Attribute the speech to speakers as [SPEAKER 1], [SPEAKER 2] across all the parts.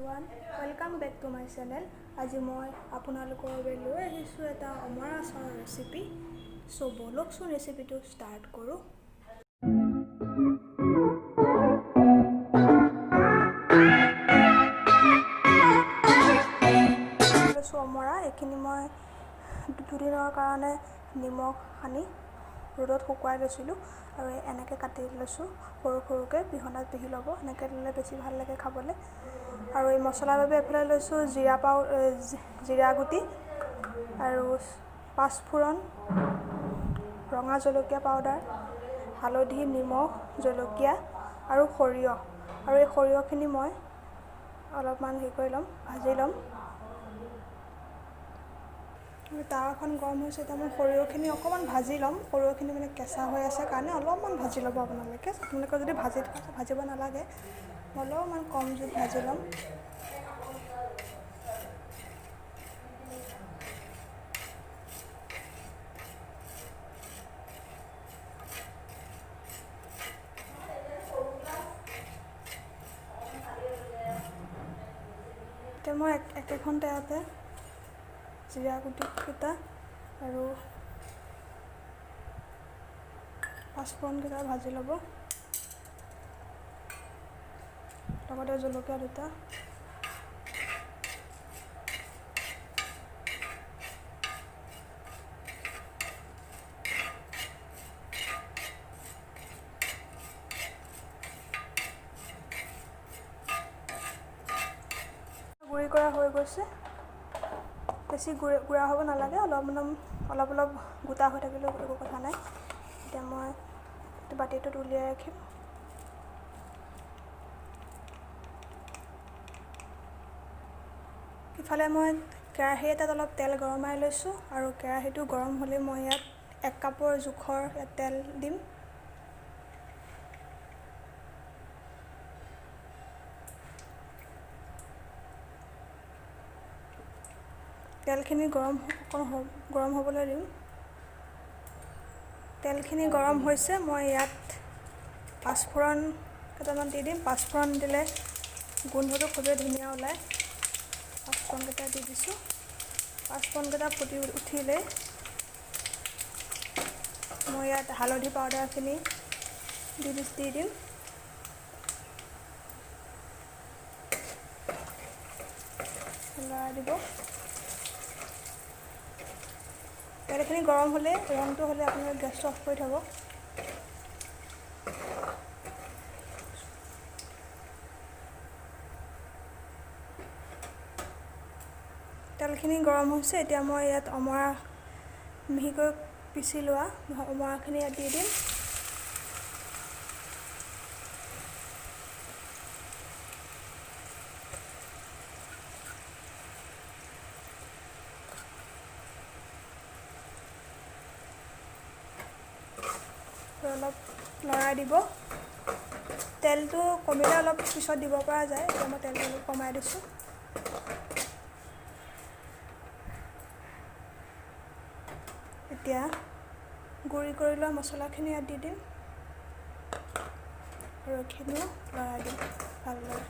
[SPEAKER 1] Welcome back to my channel. আজি মই আপোনালোকৰ বাবে লৈ আহিছোঁ এটা অমৰা আচাৰৰ ৰেচিপি। সো বলকচোন ৰেচিপিটো ষ্টাৰ্ট কৰোঁ। অমৰা এইখিনি মই দুদিনৰ কাৰণে নিমখ সানি ৰ'দত শুকুৱাই লৈছিলোঁ আৰু এনেকৈ কাটি লৈছোঁ সৰু সৰুকৈ পিহনাত পিহি ল'ব। এনেকৈ ল'লে বেছি ভাল লাগে খাবলৈ। আৰু এই মছলাৰ বাবে এফালে লৈছোঁ জিৰা গুটি আৰু পাঁচফোৰণ, ৰঙা জলকীয়া পাউডাৰ, হালধি, নিমখ, জলকীয়া আৰু সৰিয়হ। আৰু এই সৰিয়হখিনি মই অলপমান ভাজি ল'ম। তাৱাখন গৰম হৈছে, এতিয়া মই সৰিয়হখিনি অকণমান ভাজি ল'ম। সৰিয়হখিনি মানে কেঁচা হৈ আছে কাৰণে অলপমান ভাজি ল'ব আপোনালোকে যদি ভাজিব নালাগে, অলপমান কম জুইত ভাজি ল'ম। এতিয়া মই একেখন তেলতে জিৰা গুটিকেইটা আৰু পাঁচফোৰণকেইটা ভাজি ল'ব, লগতে জলকীয়া দুটা। গুড়ি কৰা হৈ গৈছে। বেছি গুড়া হ'ব নালাগে, অলপ গোটা হৈ থাকিলেও একো কথা নাই। এতিয়া মই বাতিটোত উলিয়াই ৰাখিম। ইফালে মই কেৰাহী এটাত অলপ তেল গৰমাই লৈছোঁ আৰু কেৰাহীটো গৰম হ'লে মই ইয়াত 1 কাপৰ জোখৰ তেল দিম। তেলখিনি গৰম হ'বলৈ দিম। তেলখিনি গৰম হৈছে, মই ইয়াত পাঁচফোৰণ কেইটামান দি দিম। পাঁচফোৰণ দিলে গোন্ধটো খুবেই ধুনীয়া ওলায়। পাঁচফোৰণকেইটা দি দিছোঁ। পাঁচফোৰণকেইটা ফুটি উঠিলে মই ইয়াত হালধি পাউডাৰখিনি দি দিম। লৰাই দিব। তেলখিনি গৰম হ'লে, ৰংটো হ'লে আপোনালোকে গেছটো অফ কৰি থ'ব। তেলখিনি গৰম হৈছে, এতিয়া মই ইয়াত অমৰা মিহিকৈ পিচি লোৱা অমৰাখিনি ইয়াত দি দিম। অলপ লৰাই দিব। তেলটো কমিলে অলপ পিছত দিব পৰা যায়। এতিয়া মই তেলটো অলপ কমাই দিছোঁ। এতিয়া গুড়ি কৰি লোৱা মছলাখিনি ইয়াত দি দিম আৰু এইখিনিও লৰাই দিম ভালদৰে।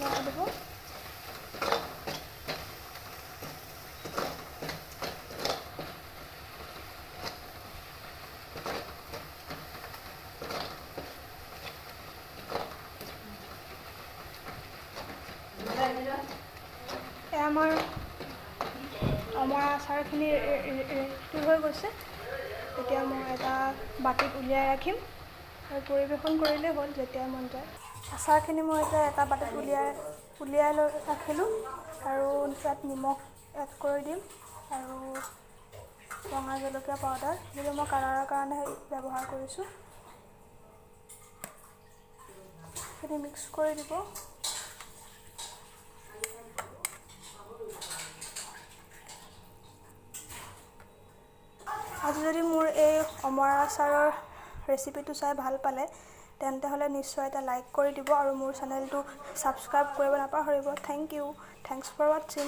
[SPEAKER 1] লৰাই দিব। আমাৰ অমৰা আচাৰখিনি ৰেডি হৈ গৈছে। এতিয়া মই এটা বাটিত উলিয়াই ৰাখিম আৰু পৰিৱেশন কৰিলেই হ'ল যেতিয়া মন যায়। আচাৰখিনি মই এতিয়া এটা বাটিত উলিয়াই লৈ ৰাখিলোঁ আৰু তাত নিমখ এড কৰি দিম আৰু ৰঙা জলকীয়া পাউডাৰ, যিটো মই কালাৰৰ কাৰণে ব্যৱহাৰ কৰিছোঁ। সেইখিনি মিক্স কৰি দিব। আজি যদি মোৰ এই অমৰা আচাৰৰ ৰেচিপিটো চাই ভাল পালে, তেন্তে হ'লে নিশ্চয় এটা লাইক কৰি দিব আৰু মোৰ চেনেলটো ছাবস্ক্ৰাইব কৰিব নাপাহৰিব। Thanks for ৱাটছিং।